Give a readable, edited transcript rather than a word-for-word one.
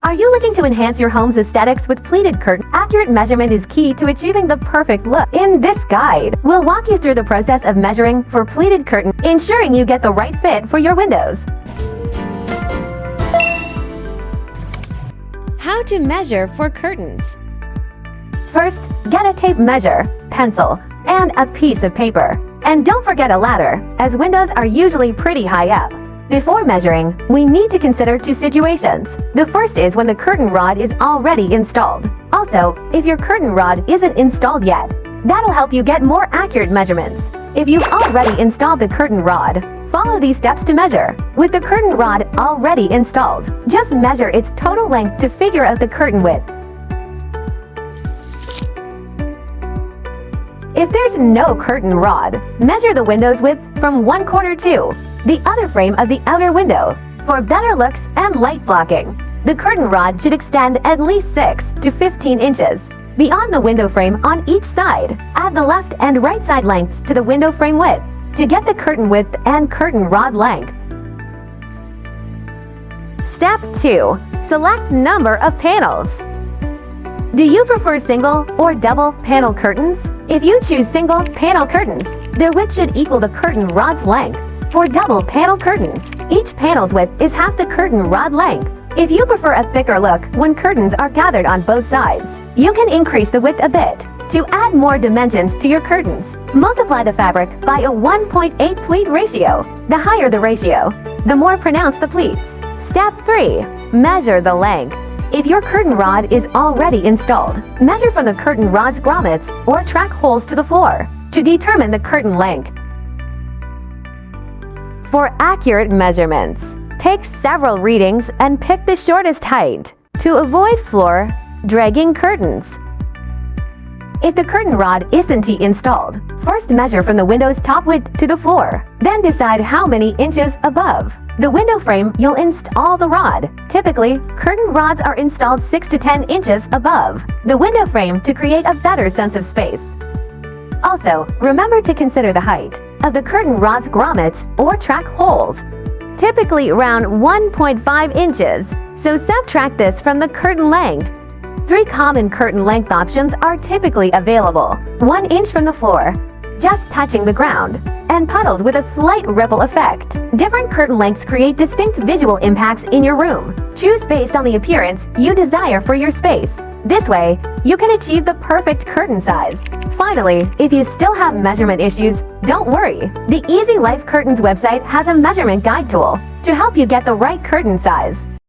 Are you looking to enhance your home's aesthetics with pleated curtain? Accurate measurement is key to achieving the perfect look. In this guide, we'll walk you through the process of measuring for pleated curtain, ensuring you get the right fit for your windows. How to measure for curtains. First, get a tape measure, pencil, and a piece of paper. And don't forget a ladder, as windows are usually pretty high up. Before measuring, we need to consider two situations. The first is when the curtain rod is already installed. Also, if your curtain rod isn't installed yet, that'll help you get more accurate measurements. If you've already installed the curtain rod, follow these steps to measure. With the curtain rod already installed, just measure its total length to figure out the curtain width. If there's no curtain rod, measure the window's width from one corner to the other frame of the outer window. For better looks and light blocking, the curtain rod should extend at least 6 to 15 inches beyond the window frame on each side. Add the left and right side lengths to the window frame width to get the curtain width and curtain rod length. Step 2. Select number of panels. Do you prefer single or double panel curtains? If you choose single panel curtains, their width should equal the curtain rod's length. For double panel curtains, each panel's width is half the curtain rod length. If you prefer a thicker look when curtains are gathered on both sides, you can increase the width a bit. To add more dimensions to your curtains, multiply the fabric by a 1.8 pleat ratio. The higher the ratio, the more pronounced the pleats. Step 3. Measure the length. If your curtain rod is already installed, measure from the curtain rod's grommets or track holes to the floor to determine the curtain length. For accurate measurements, take several readings and pick the shortest height to avoid floor dragging curtains. If the curtain rod isn't installed, first measure from the window's top width to the floor. Then decide how many inches above the window frame you'll install the rod. Typically, curtain rods are installed 6 to 10 inches above the window frame to create a better sense of space. Also, remember to consider the height of the curtain rod's grommets or track holes, typically around 1.5 inches, so subtract this from the curtain length. 3 common curtain length options are typically available. 1 inch from the floor, just touching the ground, and puddled with a slight ripple effect. Different curtain lengths create distinct visual impacts in your room. Choose based on the appearance you desire for your space. This way, you can achieve the perfect curtain size. Finally, if you still have measurement issues, don't worry. The Easy Life Curtains website has a measurement guide tool to help you get the right curtain size.